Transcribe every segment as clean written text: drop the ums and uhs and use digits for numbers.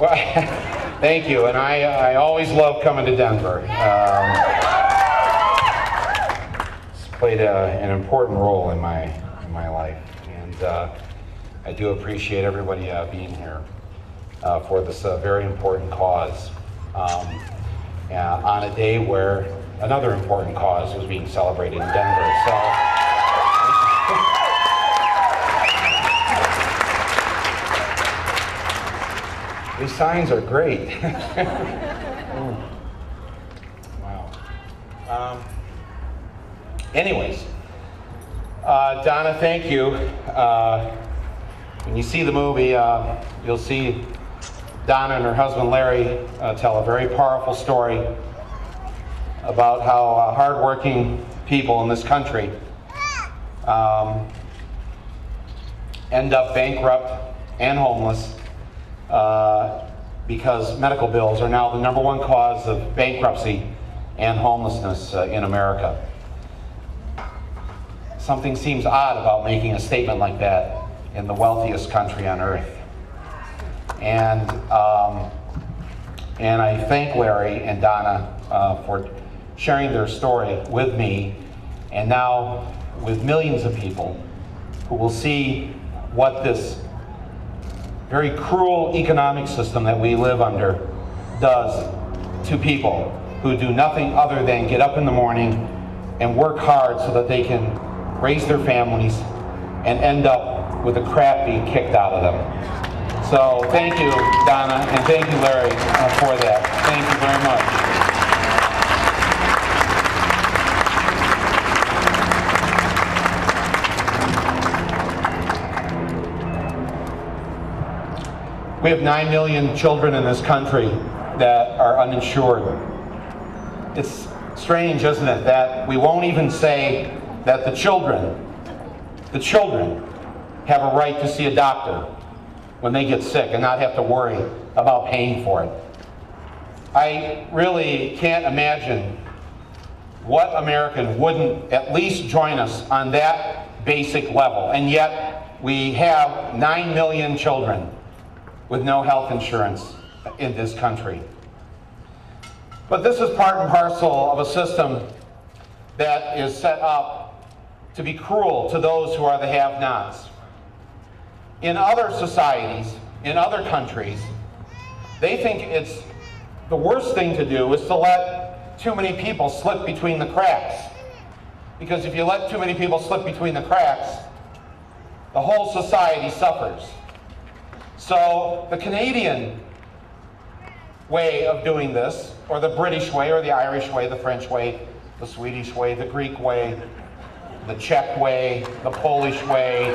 Well, thank you, and I always love coming to Denver. It's played an important role in my life, and I do appreciate everybody being here for this very important cause on a day where another important cause was being celebrated in Denver. So. These signs are great. Wow. Anyways, Donna, thank you. When you see the movie, you'll see Donna and her husband Larry tell a very powerful story about how hardworking people in this country end up bankrupt and homeless because medical bills are now the #1 cause of bankruptcy and homelessness in America. Something seems odd about making a statement like that in the wealthiest country on earth. And I thank Larry and Donna for sharing their story with me, and now with millions of people who will see what this very cruel economic system that we live under does to people who do nothing other than get up in the morning and work hard so that they can raise their families and end up with the crap being kicked out of them. So thank you, Donna, and thank you, Larry, for that. Thank you very much. We have 9 million children in this country that are uninsured. It's strange, isn't it, that we won't even say that the children have a right to see a doctor when they get sick and not have to worry about paying for it. I really can't imagine what American wouldn't at least join us on that basic level, and yet we have 9 million children with no health insurance in this country. But this is part and parcel of a system that is set up to be cruel to those who are the have-nots. In other societies, in other countries, they think it's the worst thing to do is to let too many people slip between the cracks. Because if you let too many people slip between the cracks, the whole society suffers. So the Canadian way of doing this, or the British way, or the Irish way, the French way, the Swedish way, the Greek way, the Czech way, the Polish way,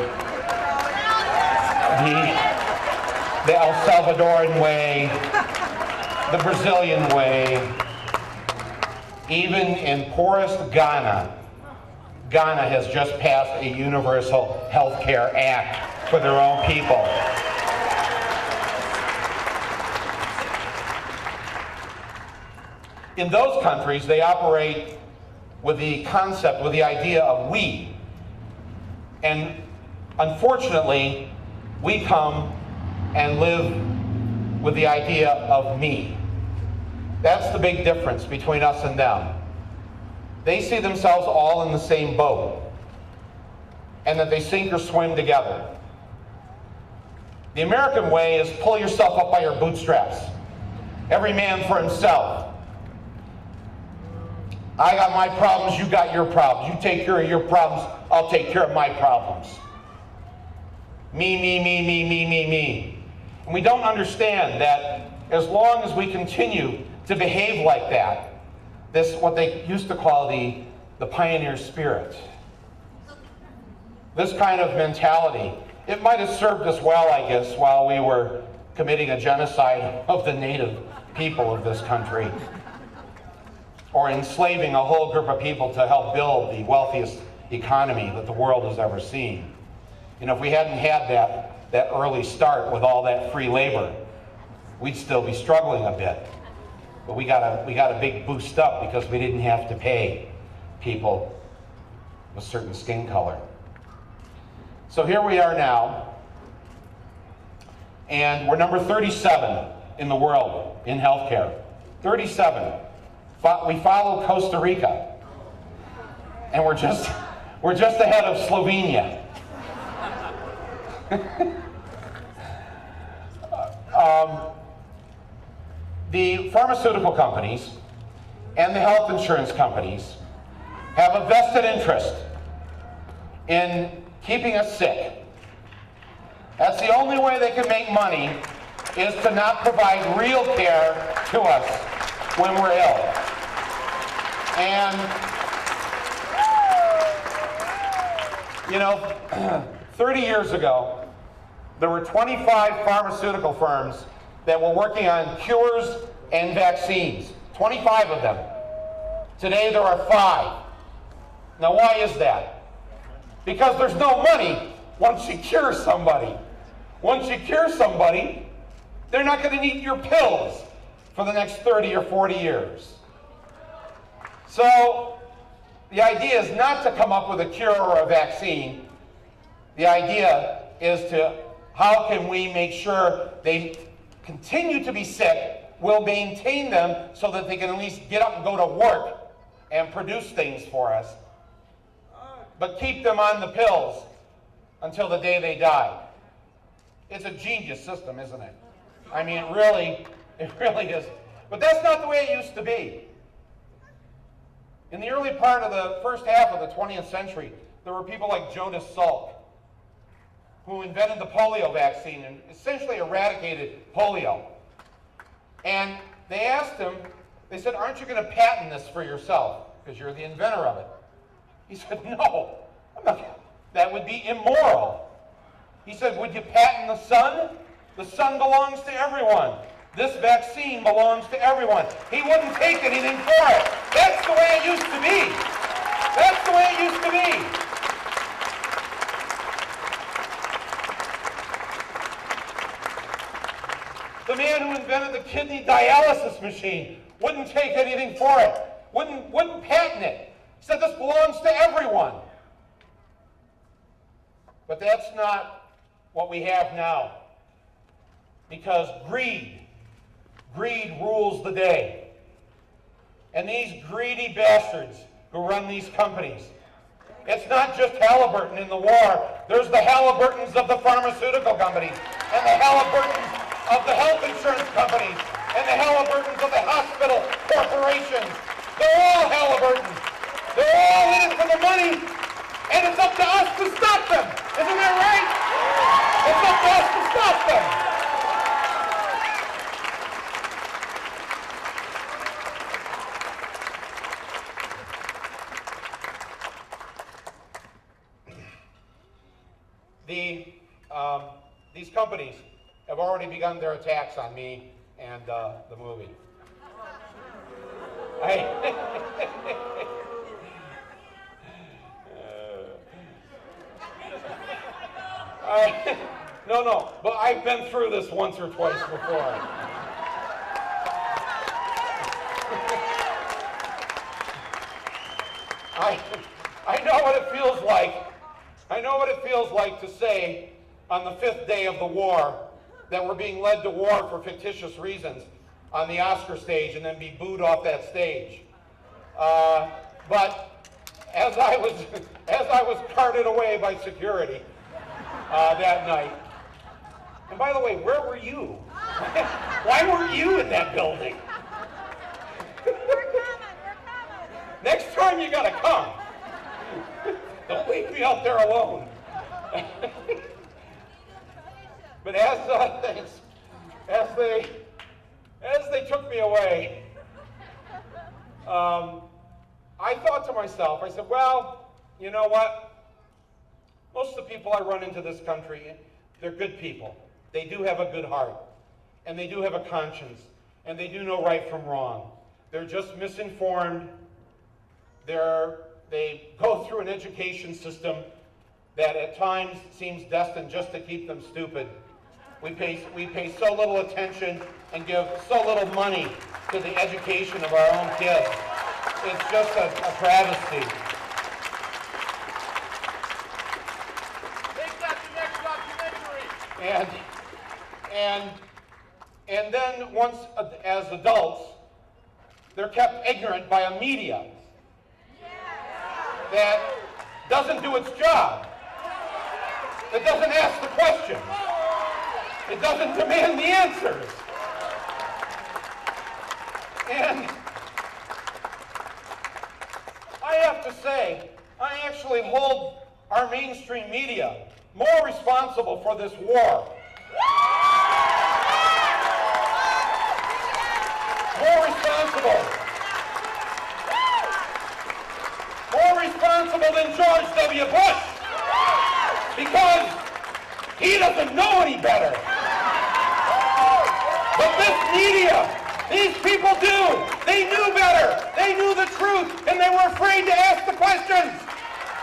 the El Salvadoran way, the Brazilian way, even in poorest Ghana, Ghana has just passed a universal health care act for their own people. In those countries, they operate with the concept, with the idea of we. And unfortunately, we come and live with the idea of me. That's the big difference between us and them. They see themselves all in the same boat, and that they sink or swim together. The American way is pull yourself up by your bootstraps. Every man for himself. I got my problems, you got your problems. You take care of your problems, I'll take care of my problems. Me, me, me, me, me, me, me. And we don't understand that as long as we continue to behave like that, this, what they used to call the pioneer spirit, this kind of mentality, it might have served us well, I guess, while we were committing a genocide of the native people of this country, or enslaving a whole group of people to help build the wealthiest economy that the world has ever seen. You know, if we hadn't had that early start with all that free labor, we'd still be struggling a bit. But we got a big boost up because we didn't have to pay people with certain skin color. So here we are now, and we're number 37 in the world in healthcare. 37. We follow Costa Rica. And we're just ahead of Slovenia. The pharmaceutical companies and the health insurance companies have a vested interest in keeping us sick. That's the only way they can make money, is to not provide real care to us when we're ill. And, you know, 30 years ago, there were 25 pharmaceutical firms that were working on cures and vaccines. 25 of them. Today there are 5. Now why is that? Because there's no money once you cure somebody. Once you cure somebody, they're not going to need your pills for the next 30 or 40 years. So the idea is not to come up with a cure or a vaccine. The idea is to, how can we make sure they continue to be sick, we'll maintain them so that they can at least get up and go to work and produce things for us, but keep them on the pills until the day they die. It's a genius system, isn't it? I mean, it really is. But that's not the way it used to be. In the early part of the first half of the 20th century, there were people like Jonas Salk, who invented the polio vaccine and essentially eradicated polio. And they asked him, they said, aren't you going to patent this for yourself? Because you're the inventor of it. He said, no, I'm not. That would be immoral. He said, would you patent the sun? The sun belongs to everyone. This vaccine belongs to everyone. He wouldn't take anything for it. That's the way it used to be. That's the way it used to be. The man who invented the kidney dialysis machine wouldn't take anything for it, wouldn't patent it. He said this belongs to everyone. But that's not what we have now. Because greed rules the day. And these greedy bastards who run these companies, it's not just Halliburton in the war. There's the Halliburtons of the pharmaceutical companies, and the Halliburtons of the health insurance companies, and the Halliburtons of the hospital corporations. They're all Halliburtons. They're all in it for the money, and it's up to us to stop them. Isn't that right? It's up to us to stop them. These companies have already begun their attacks on me and the movie. No, but I've been through this once or twice before. I know what it feels like. I know what it feels like to say on the 5th day of the war that we're being led to war for fictitious reasons on the Oscar stage and then be booed off that stage. But as I was carted away by security that night, and by the way, where were you? Why weren't you in that building? We're coming. Next time you gotta come. Don't leave me out there alone. But as they took me away, I thought to myself, I said, well, you know what? Most of the people I run into this country, they're good people. They do have a good heart, and they do have a conscience, and they do know right from wrong. They're just misinformed. They go through an education system that at times seems destined just to keep them stupid. We pay so little attention and give so little money to the education of our own kids. It's just a travesty. Make that the next documentary. And then once, as adults, they're kept ignorant by a media that doesn't do its job, that doesn't ask the questions, it doesn't demand the answers. And I have to say, I actually hold our mainstream media more responsible for this war. More responsible. More responsible than George W. Bush. Because he doesn't know any better. But this media, these people do. They knew better. They knew the truth, and they were afraid to ask the questions.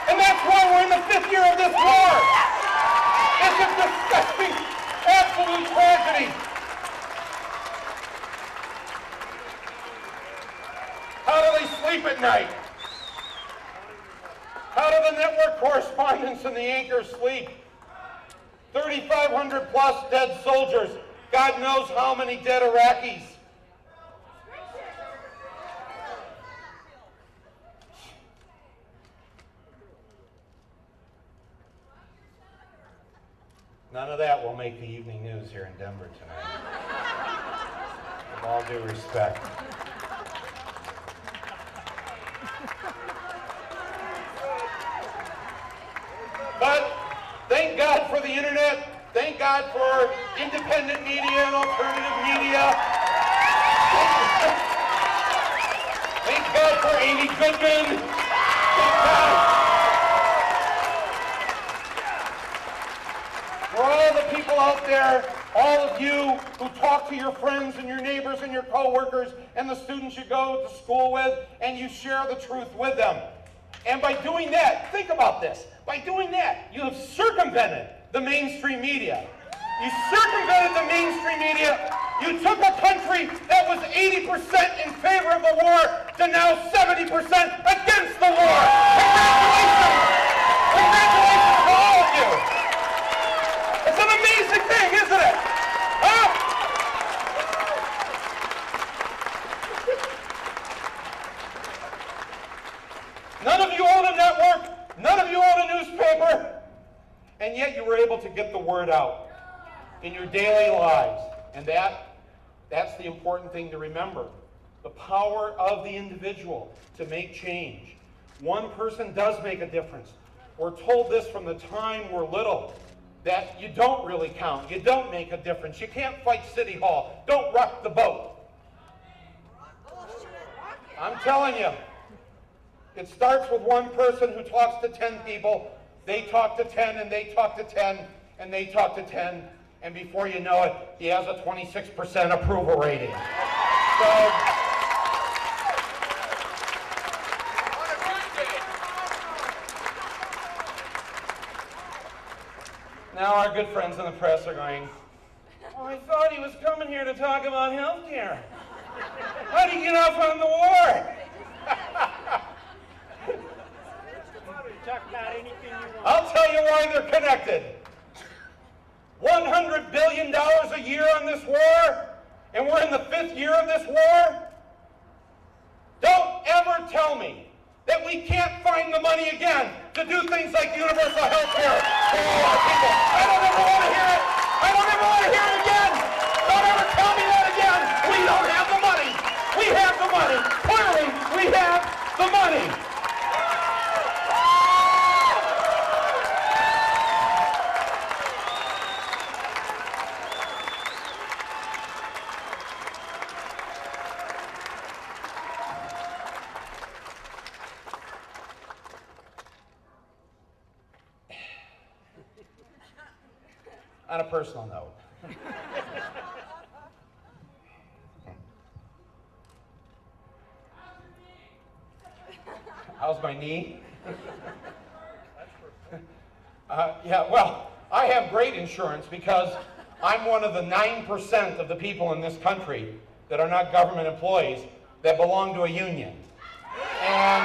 And that's why we're in the 5th year of this war. It's a disgusting, absolute tragedy. How do they sleep at night? How do the network correspondents and the anchors sleep? 3,500 plus dead soldiers. God knows how many dead Iraqis. None of that will make the evening news here in Denver tonight. With all due respect. But thank God for the internet. Thank God for independent media and alternative media. Thank God for Amy Goodman. Thank God for all the people out there, all of you who talk to your friends and your neighbors and your co-workers and the students you go to school with, and you share the truth with them. And by doing that, think about this, by doing that, you have circumvented the mainstream media. You circumvented the mainstream media. You took a country that was 80% in favor of the war to now 70% against the war. Congratulations! Congratulations to all of you! It's an amazing thing, isn't it? Huh? None of you own a network, none of you own a newspaper, and yet you were able to get the word out in your daily lives. And that's the important thing to remember. The power of the individual to make change. One person does make a difference. We're told this from the time we're little, that you don't really count. You don't make a difference. You can't fight City Hall. Don't rock the boat. I'm telling you, it starts with one person who talks to 10 people. They talk to 10, and they talk to 10, and they talk to 10, and before you know it, he has a 26% approval rating. So, now our good friends in the press are going, oh, I thought he was coming here to talk about health care. How do you get off on the war? I'll tell you why they're connected. $100 billion a year on this war, and we're in the 5th year of this war. Don't ever tell me that we can't find the money again to do things like universal health care for all our people. I don't ever want to hear it. I don't ever want to hear it again. Don't ever tell me that again. We don't have the money. We have the money. Clearly, we have the money. On a personal note, how's my knee? Yeah, well, I have great insurance because I'm one of the 9% of the people in this country that are not government employees that belong to a union. And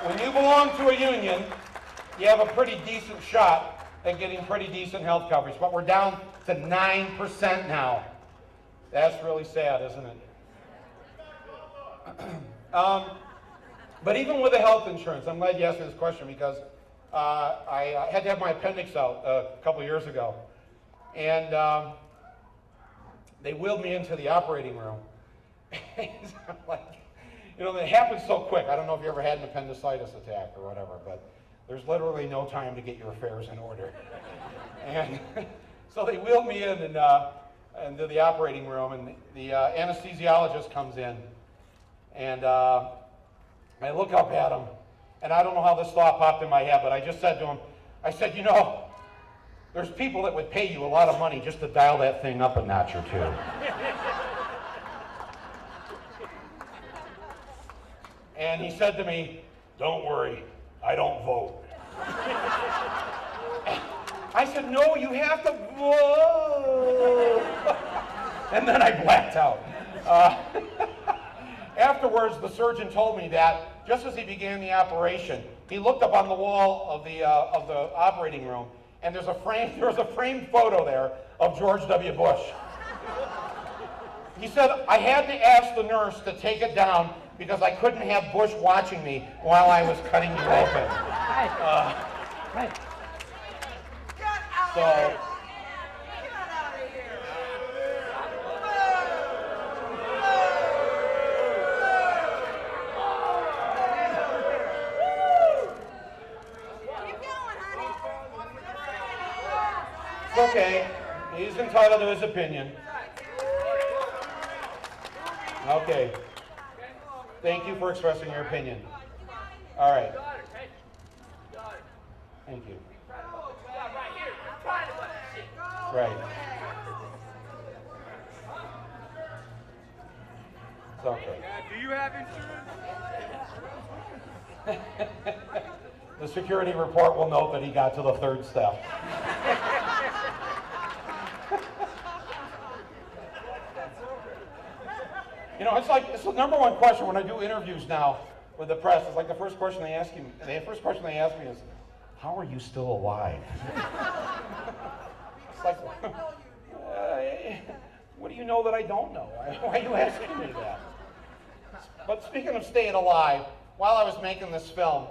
when you belong to a union, you have a pretty decent shot and getting pretty decent health coverage, but we're down to 9% now. That's really sad, isn't it? But even with the health insurance, I'm glad you asked me this question because I had to have my appendix out a couple years ago. And they wheeled me into the operating room. I'm like, you know, it happens so quick. I don't know if you ever had an appendicitis attack or whatever, but there's literally no time to get your affairs in order. And so they wheeled me in and into the operating room, and the anesthesiologist comes in, and I look up at him, and I don't know how this thought popped in my head, but I just said to him, I said, you know, there's people that would pay you a lot of money just to dial that thing up a notch or two. And he said to me, don't worry, I don't vote. I said, no, you have to vote. And then I blacked out. Afterwards, the surgeon told me that just as he began the operation, he looked up on the wall of the operating room, and there was a framed photo there of George W. Bush. He said, I had to ask the nurse to take it down because I couldn't have Bush watching me while I was cutting you open. So, it's okay. He's entitled to his opinion. Okay. Thank you for expressing your opinion. All right. Thank you. Right. It's okay. Do you have insurance? The security report will note that he got to the third step. You know, it's the number one question when I do interviews now with the press. It's like the first question they ask me is, how are you still alive? It's like, what do you know that I don't know? Why are you asking me that? But speaking of staying alive, while I was making this film,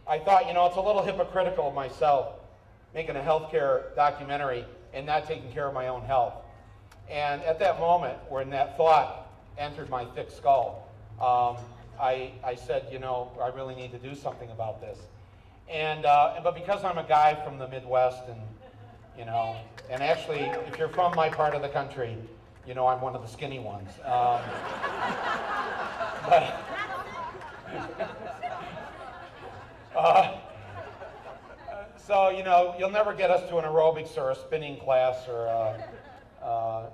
I thought, you know, it's a little hypocritical of myself making a healthcare documentary and not taking care of my own health. And at that moment, when that thought entered my thick skull, I said, you know, I really need to do something about this. But because I'm a guy from the Midwest, and you know, and actually, if you're from my part of the country, you know, I'm one of the skinny ones. So you know, you'll never get us to an aerobics or a spinning class or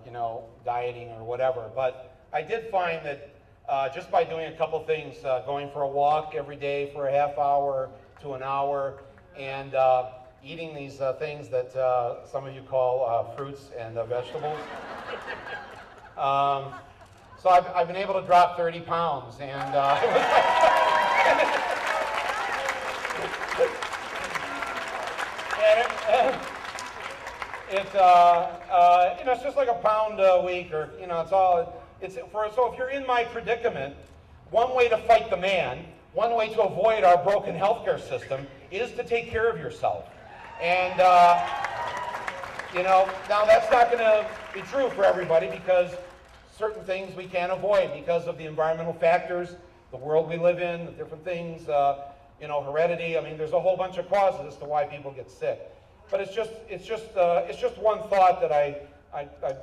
you know, dieting or whatever. But I did find that just by doing a couple things, going for a walk every day for a half hour to an hour, and eating these things that some of you call fruits and vegetables. So I've been able to drop 30 pounds, and you know, it's just like a pound a week, or you know, so if you're in my predicament, one way to fight the man, one way to avoid our broken healthcare system is to take care of yourself. And you know, now that's not going to be true for everybody because certain things we can't avoid because of the environmental factors, the world we live in, the different things, you know, heredity. I mean, there's a whole bunch of causes as to why people get sick. But it's just one thought that I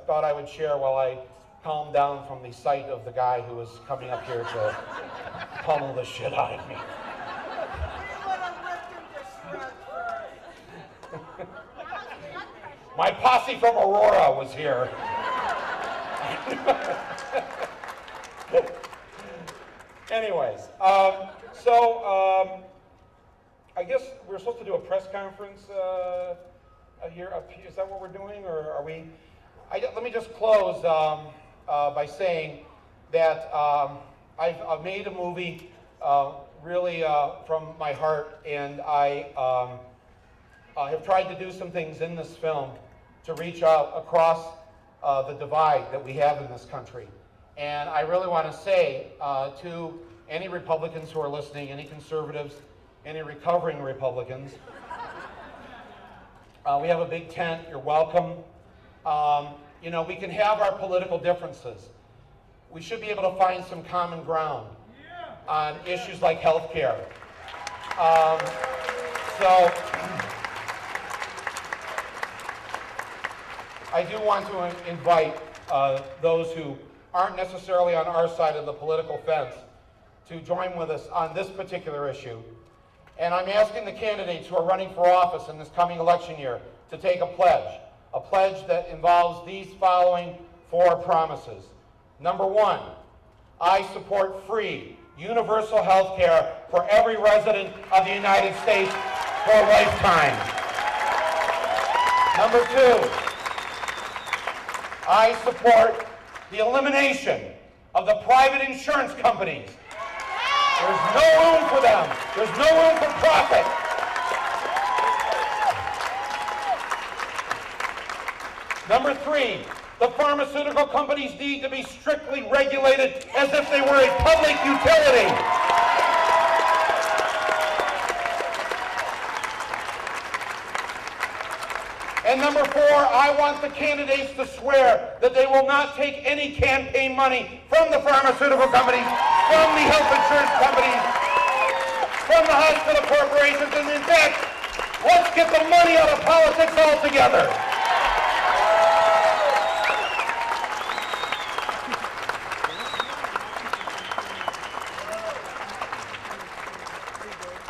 thought I would share while I calmed down from the sight of the guy who was coming up here to pummel the shit out of me. My posse from Aurora was here. Anyways, I guess we're supposed to do a press conference here. Is that what we're doing, or are we? Let me just close by saying that I've made a movie really from my heart, and have tried to do some things in this film to reach out across the divide that we have in this country. And I really want to say to any Republicans who are listening, any conservatives, any recovering Republicans, we have a big tent, you're welcome. You know, we can have our political differences. We should be able to find some common ground on issues like health care. So I do want to invite those who aren't necessarily on our side of the political fence to join with us on this particular issue. And I'm asking the candidates who are running for office in this coming election year to take a pledge that involves these following 4 promises. Number 1, I support free, universal health care for every resident of the United States for a lifetime. Number 2, I support the elimination of the private insurance companies. There's no room for them. There's no room for profit. Number 3, the pharmaceutical companies need to be strictly regulated as if they were a public utility. And number 4, I want the candidates to swear that they will not take any campaign money from the pharmaceutical companies, from the health insurance companies, from the hospital corporations, and in fact, let's get the money out of politics altogether.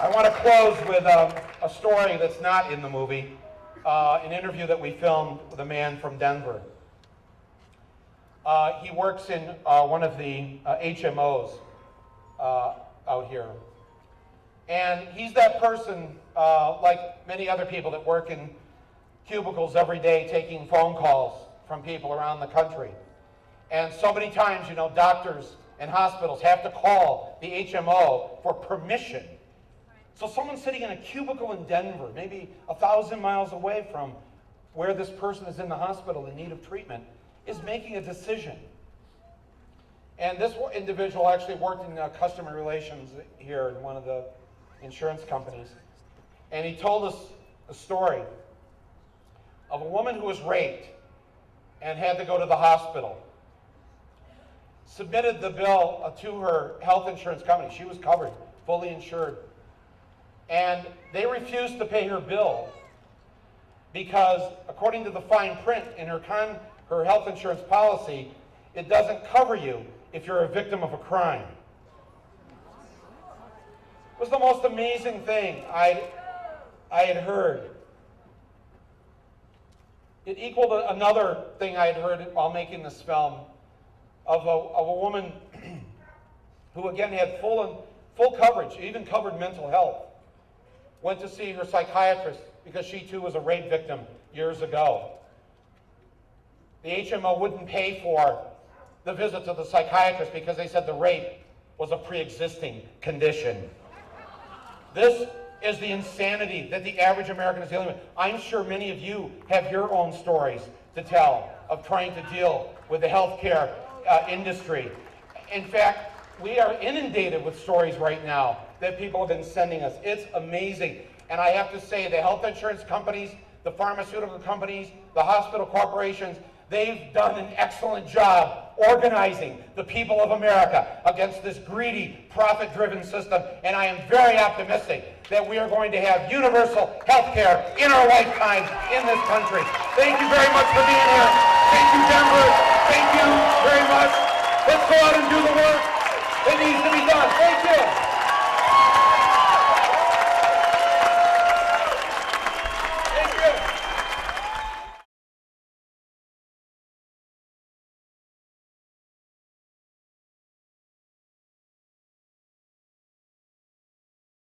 I want to close with a story that's not in the movie. An interview that we filmed with a man from Denver. He works in one of the HMOs out here. And he's that person, like many other people that work in cubicles every day taking phone calls from people around the country. And so many times, you know, doctors and hospitals have to call the HMO for permission. So someone sitting in a cubicle in Denver, maybe 1,000 miles away from where this person is in the hospital in need of treatment, is making a decision. And this individual actually worked in customer relations here in one of the insurance companies. And he told us a story of a woman who was raped and had to go to the hospital. Submitted the bill to her health insurance company. She was covered, fully insured. And they refused to pay her bill because, according to the fine print in her health insurance policy, it doesn't cover you if you're a victim of a crime. It was the most amazing thing I had heard. It equaled another thing I had heard while making this film of a woman who, again, had full coverage, even covered mental health. Went to see her psychiatrist because she too was a rape victim years ago. The HMO wouldn't pay for the visit to the psychiatrist because they said the rape was a pre-existing condition. This is the insanity that the average American is dealing with. I'm sure many of you have your own stories to tell of trying to deal with the healthcare industry. In fact, we are inundated with stories right now that people have been sending us. It's amazing. And I have to say, the health insurance companies, the pharmaceutical companies, the hospital corporations, they've done an excellent job organizing the people of America against this greedy, profit-driven system. And I am very optimistic that we are going to have universal health care in our lifetime in this country. Thank you very much for being here. Thank you, Denver. Thank you very much. Let's go out and do the work that needs to be done. Thank you.